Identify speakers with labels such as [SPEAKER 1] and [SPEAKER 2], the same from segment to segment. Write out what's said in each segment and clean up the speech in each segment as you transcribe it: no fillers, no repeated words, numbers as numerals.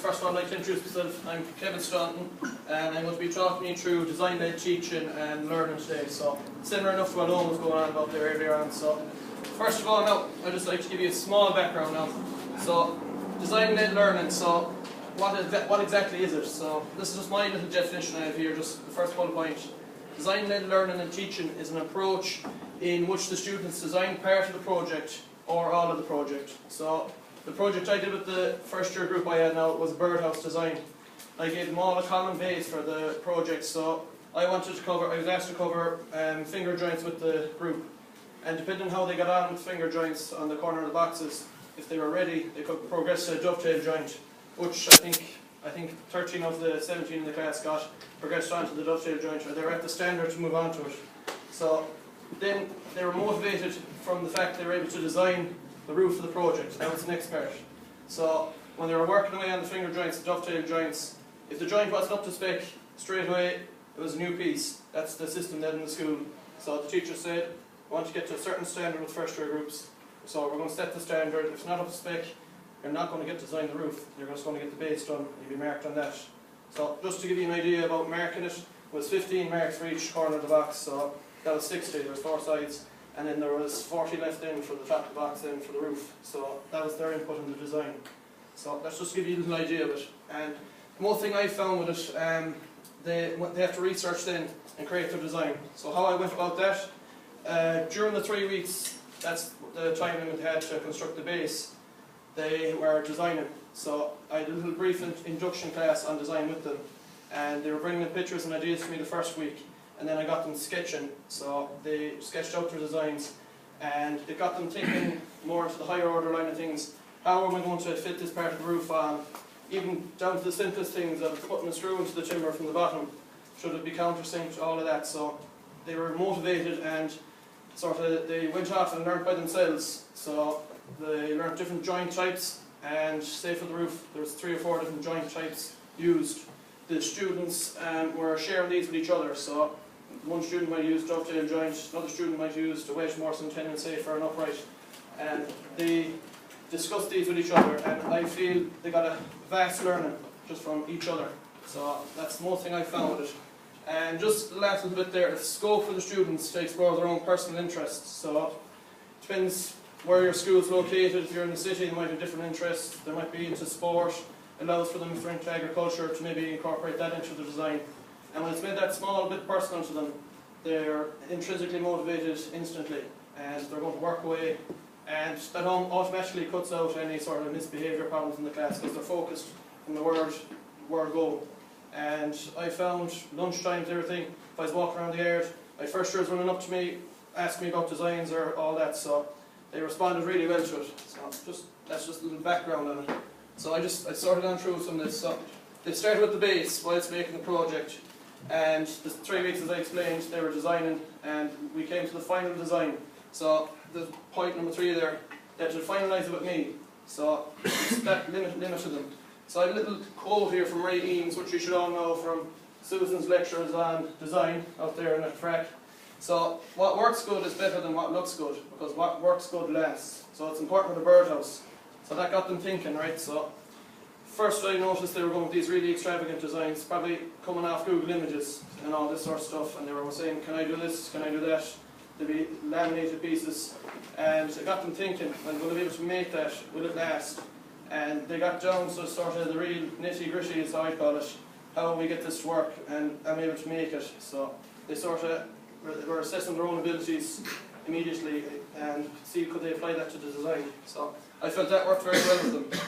[SPEAKER 1] first of all, I'd like to introduce myself. I'm Kevin Staunton, and I'm going to be talking you through design-led teaching and learning today. So, similar enough to what Owen was going on about there earlier on. So, first of all, now, I'd just like to give you a small background now. So, design-led learning, so what exactly is it? So, this is just my little definition I have here, just the first bullet point. Design-led learning and teaching is an approach in which the students design part of the project or all of the project. So, the project I did with the first year group I had now was birdhouse design. I gave them all a common base for the project, so I was asked to cover finger joints with the group. And depending on how they got on with finger joints on the corner of the boxes, if they were ready, they could progress to a dovetail joint, which I think 13 of the 17 in the class progressed on to the dovetail joint, or they were at the standard to move on to it. So then they were motivated from the fact they were able to design the roof of the project. That was the next part. So when they were working away on the finger joints, the dovetail joints, if the joint wasn't up to spec, straight away it was a new piece. That's the system then in the school. So the teacher said, we want to get to a certain standard with first year groups. So we're going to set the standard. If it's not up to spec, you're not going to get to design the roof. You're just going to get the base done. You'll be marked on that. So just to give you an idea about marking it, was 15 marks for each corner of the box. So that was 60. There was 4 sides. And then there was 40 left in for the top of the box and for the roof. So that was their input in the design. So let's just give you a little idea of it. And the most thing I found with it, they have to research then and create their design. So how I went about that, during the 3 weeks, that's the time limit they had to construct the base, they were designing. So I did a little brief induction class on design with them. And they were bringing in pictures and ideas to me the first week. And then I got them sketching, so they sketched out their designs, and it got them thinking more into the higher order line of things. How am I going to fit this part of the roof on? Even down to the simplest things of putting a screw into the timber from the bottom. Should it be countersinked? All of that. So they were motivated and they went off and learned by themselves. So they learned different joint types, and say for the roof there was 3 or 4 different joint types used. The students were sharing these with each other. So one student might use dovetail joint, another student might use the wedge Morrison tenon, say, for an upright. And they discussed these with each other, and I feel they got a vast learning just from each other. So that's the most thing I found with it. And just the last little bit there, the scope for the students to explore their own personal interests. So it depends where your school is located. If you're in the city, they might have different interests. They might be into sport. It allows for them, if they're into agriculture, to maybe incorporate that into the design. And when it's made that small bit personal to them, they're intrinsically motivated instantly, and they're going to work away, and that automatically cuts out any sort of misbehaviour problems in the class because they're focused on the word goal. And I found lunchtimes, everything, if I was walking around the yard, my first years running up to me, asking me about designs or all that, so they responded really well to it. So that's just a little background on it. So I started on through some of this. So they started with the base whilst making the project, and the 3 weeks, as I explained, they were designing, and we came to the final design. So the point number 3 there, they had to finalise it with me. So that limited them. So I have a little quote here from Ray Eames, which you should all know from Susan's lectures on design out there in the track. So what works good is better than what looks good, because what works good lasts. So it's important with a birdhouse. So that got them thinking, right? So first I noticed they were going with these really extravagant designs, probably coming off Google Images and all this sort of stuff, and they were saying, can I do this, can I do that? There'd be laminated pieces, and it got them thinking, I'm going to be able to make that, will it last? And they got down to sort of the real nitty-gritty, as I call it, how we get this to work, and I'm able to make it. So they sort of were assessing their own abilities immediately and see could they apply that to the design. So I felt that worked very well with them.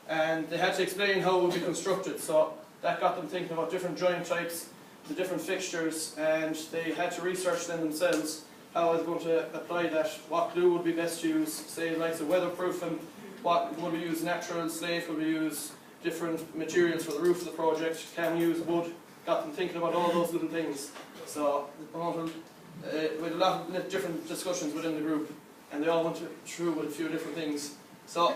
[SPEAKER 1] And they had to explain how it would be constructed, so that got them thinking about different joint types, the different fixtures, and they had to research them themselves how I was going to apply that, what glue would be best to use, say like the weatherproofing, what would we use, natural slate, would we use different materials for the roof of the project, can we use wood, got them thinking about all those little things. So with a lot of different discussions within the group, and they all went through with a few different things. So,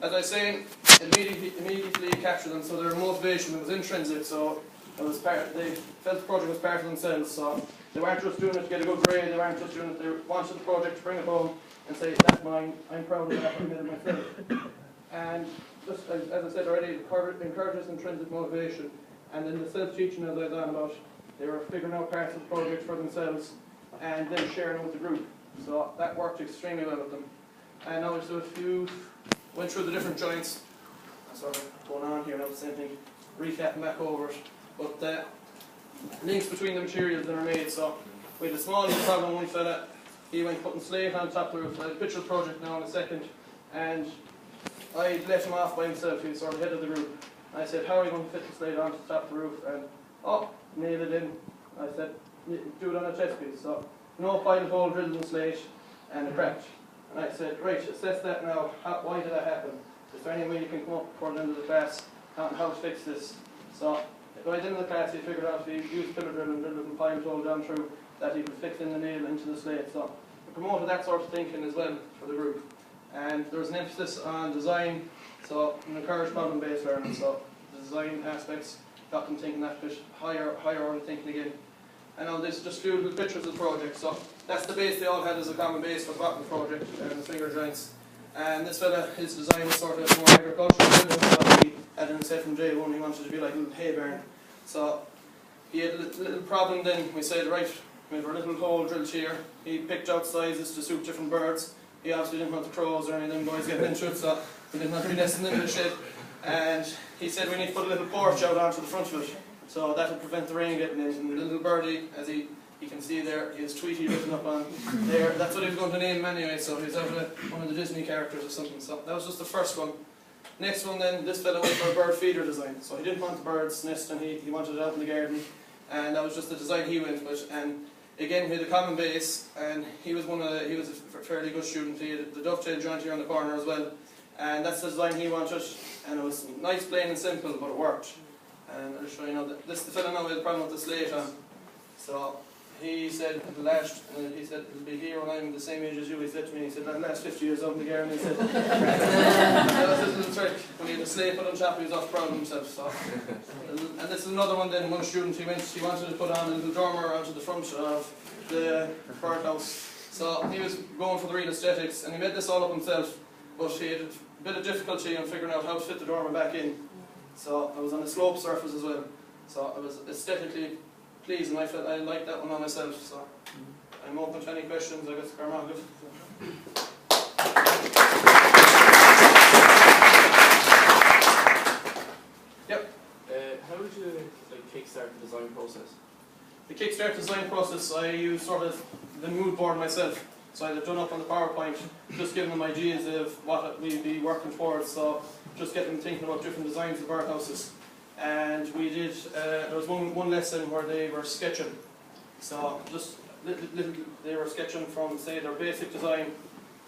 [SPEAKER 1] as I was saying, immediately captured them, so their motivation was intrinsic, so they felt the project was part of themselves, so they weren't just doing it to get a good grade, they weren't just doing it, they wanted the project to bring it home and say, that's mine, I'm proud of that, I made it myself. And just as I said already, it encourages intrinsic motivation, and then the self-teaching as I was on about, they were figuring out parts of the project for themselves and then sharing it with the group. So that worked extremely well with them. And now so if you went through the different joints, sort of going on here now, the same thing, recapping back over it. But the links between the materials that are made, so we had a small problem, one fella, he went putting slate on top of the roof. I had a picture of the project now in a second, and I let him off by himself, he was sort of head of the group. I said, how are you going to fit the slate onto the top of the roof? And nailed it in. I said, do it on a test piece. So no pilot hole drilled in the slate, and it cracked. And I said, right, assess that now. Why did that happen? Is there any way you can come up before the end of the class on how to fix this? So by the end of the class, he figured out if he used pillar drill and drilled it and pilot hole down through, that he could fix in the nail into the slate. So I promoted that sort of thinking as well for the group. And there was an emphasis on design, so encouraged problem-based learning. So the design aspects got them thinking that bit higher order thinking again. And now this is just a few little pictures of the project. So that's the base they all had as a common base for the bottom of the project, and the finger joints. And this fella, his design was sort of more agricultural building, so he had an set from day one, he wanted to be like a little hay barn. So he had a little problem then. We said, right, we have our little hole drilled here. He picked out sizes to suit different birds. He obviously didn't want the crows or any of them boys getting into it, so he didn't want to be nesting in the shed. And he said we need to put a little porch out onto the front of it, so that would prevent the rain getting in. And the little birdie, as you can see there, he has Tweety written up on there. That's what he was going to name him anyway, so he's out of one of the Disney characters or something. So that was just the first one. Next one then, this fella went for a bird feeder design. So he didn't want the bird's nest, and he wanted it out in the garden. And that was just the design he went with. And again, he had a common base, and he was a fairly good student. He had the dovetail joint here on the corner as well. And that's the design he wanted, and it was nice, plain and simple, but it worked. And I'll show you now that this the fella now had a problem with the slate on. So he said it'll last, it'll be here when I'm the same age as you. He said to me, he said that'll last 50 years out in the garden. He said that was his little trick. When he had the slate put on top, he was off proud of himself. So, and this is another one. Then one student he wanted to put on a little dormer onto the front of the birdhouse. So he was going for the real aesthetics, and he made this all up himself. But he had a bit of difficulty in figuring out how to fit the dormer back in. So I was on a slope surface as well. So I was aesthetically pleased, and I felt I liked that one on myself. So I'm open to any questions, I guess, Carmarthen. Yep.
[SPEAKER 2] How did you kickstart the design process?
[SPEAKER 1] The kickstart design process, I used sort of the mood board myself. So I'd have done up on the PowerPoint, just giving them ideas of what we'd be working towards. So just getting them thinking about different designs of birdhouses. And we did, there was one lesson where they were sketching. So just they were sketching from, say, their basic design.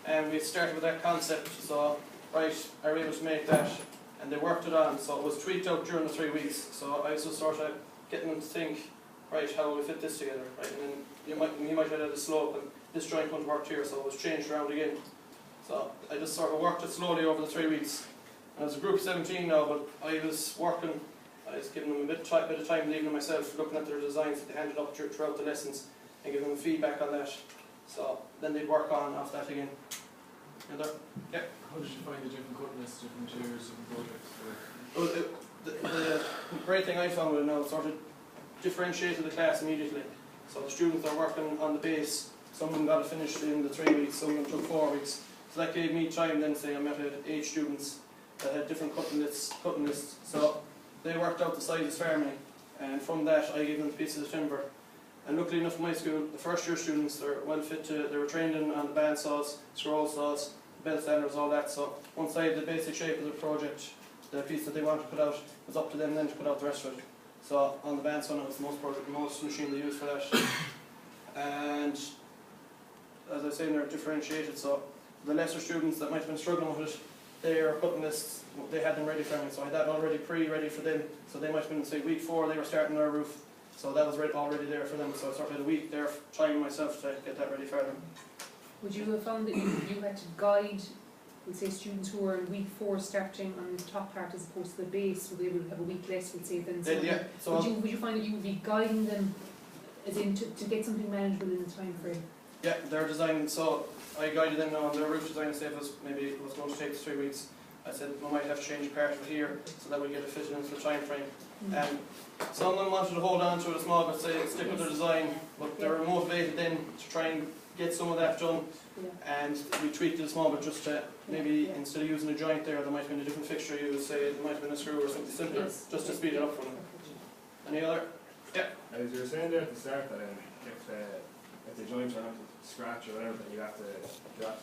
[SPEAKER 1] And we started with that concept. So, right, are we able to make that? And they worked it on. So it was tweaked out during the 3 weeks. So I was just sort of getting them to think, right, how will we fit this together? Right, and then you might have had a slope, and this joint wouldn't work here, so it was changed around again. So I just sort of worked it slowly over the 3 weeks. And as a group of 17 now, but I was giving them a bit of time, leaving myself, looking at their designs that they handed up throughout the lessons, and giving them feedback on that. So then they'd work on off that again. Yeah.
[SPEAKER 3] How did you find the different cut lists, different materials, different projects?
[SPEAKER 1] The great thing I found with it now, sort of differentiated the class immediately. So the students are working on the base. Some of them got it finished in the 3 weeks, some of them took 4 weeks. So that gave me time then, say I met 8 students that had different cutting lists. So they worked out the sizes for me, and from that I gave them pieces of timber. And luckily enough in my school, the first year students, they're well fit they were trained on the band saws, scroll saws, belt sanders, all that. So once I had the basic shape of the project, the piece that they wanted to put out, it was up to them then to put out the rest of it. So on the bandsaw now, it's the most machine they use for that. And as I was saying, they're differentiated. So the lesser students that might have been struggling with it, their cutting lists, they had them ready for me. So I had that already pre-ready for them. So they might have been, say, week 4 they were starting their roof. So that was already there for them. So I sort of had a week there trying myself to get that ready for them.
[SPEAKER 4] Would you have found that you had to guide, we'll say, students who were in week 4 starting on the top part as opposed to the base, so they would have a week less, we'll say, than some?
[SPEAKER 1] Yeah. So
[SPEAKER 4] would you find that you would be guiding them, as in to get something manageable in the time frame?
[SPEAKER 1] Yeah, their design. So I guided them now on their roof design. Say maybe it was going to take 3 weeks. I said we might have to change part of it here so that we get it fitted into the time frame. Some of them wanted to hold on to it a small bit, say stick with the design, but they were motivated then to try and get some of that done. And we tweaked it a small bit just to maybe instead of using a joint there might have been a different fixture used, say there might have been a screw or something simpler, just to speed it up for them. Any other? Yeah.
[SPEAKER 5] As you were saying there at the start that if the joints are not to scratch or whatever, then you have to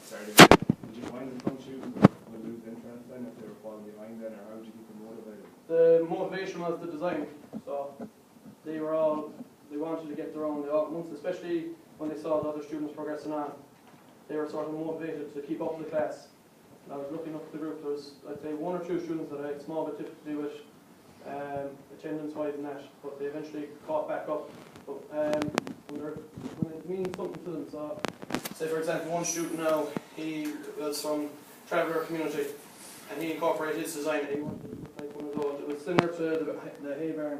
[SPEAKER 5] start again. Did you find the front shooters would lose interest then if they were falling behind then, or how did you keep them motivated?
[SPEAKER 1] The motivation was the design. So they wanted to get their own. Especially when they saw the other students progressing on, they were sort of motivated to keep up the class. And I was looking up at the group. There was, I'd say, 1 or 2 students that I had a small bit difficult to do with attendance-wise and that, but they eventually caught back up. But when it means something to them, so say for example, one student now, he was from Traveller community, and he incorporated his design. He wanted it to look like one of those. It was similar to the hay barn.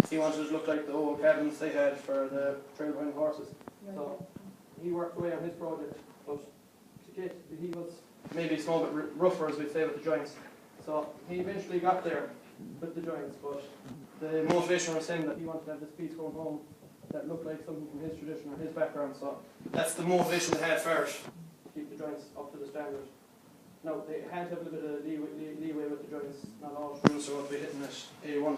[SPEAKER 1] He wanted it to look like the old cabins they had for the trail behind horses. So he worked away on his project, but he was maybe a small bit rougher, as we say, with the joints. So he eventually got there with the joints, but the motivation was saying that he wanted to have this piece going home that looked like something from his tradition or his background. So that's the motivation they had first, to keep the joints up to the standard. Now they had to have a bit of leeway with the joints. Not all students are going to be hitting at A1,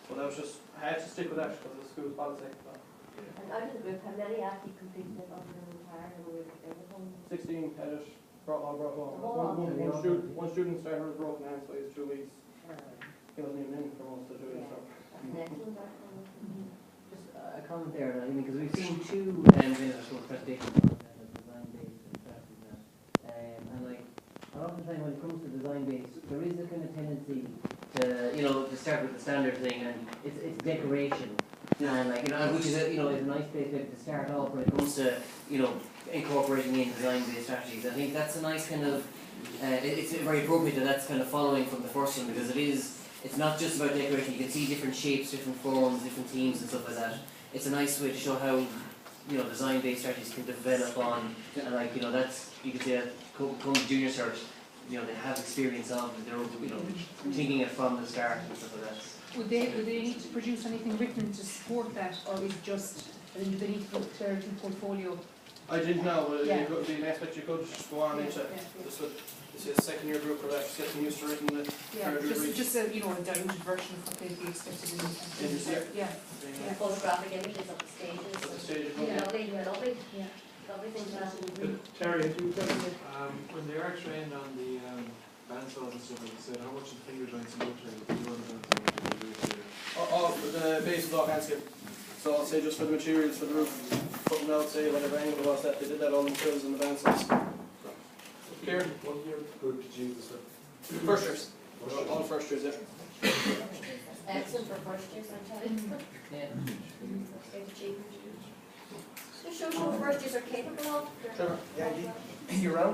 [SPEAKER 1] but I had to stick with that because of the school's policy. So.
[SPEAKER 6] And out of the group, how many actually completed it under the entire and were everything?
[SPEAKER 1] 16 had it all brought home. One student started with a broken hand, so he was 2 weeks. He wasn't even in for most of the 2 weeks. So.
[SPEAKER 7] Just a comment there, because we've seen 2 presentations on design-based and practice and like a lot of the time when it comes to design-based, there is a kind of tendency to start with the standard thing, and it's decoration. And which is is a nice place to start off when it comes to incorporating in design-based strategies. I think that's a nice kind of it's very appropriate that that's kind of following from the first one, because it's not just about decoration. You can see different shapes, different forms, different themes and stuff like that. It's a nice way to show how design-based strategies can develop on, and that's, you can say that come to junior cert, they have experience of, they're thinking it from the start and stuff like that.
[SPEAKER 4] Would they need to produce anything written to support that, or is it just, do they need to put their portfolio?
[SPEAKER 1] I didn't know, but it would be an aspect you could go on into. This is a second year group where they're getting used to writing the third year reach.
[SPEAKER 4] Just a diluted version of what they'd be expected in.
[SPEAKER 6] Photographic images of the stages. Lovely things to happen.
[SPEAKER 3] Terry, if you could, when they are trained on the bandsaws and stuff, like you said, how much of finger joints and wood train do you run
[SPEAKER 1] All the base is all handscape. So I'll say just for the materials for the roof, putting out, say whatever angle it was that they did that all themselves in the bandsaws. Clear?
[SPEAKER 3] 1 year group did you use this one?
[SPEAKER 1] First years. All first years, yeah.
[SPEAKER 6] Excellent for first years, I'm telling you. Just show what first years are capable of.
[SPEAKER 1] Trevor, you're around?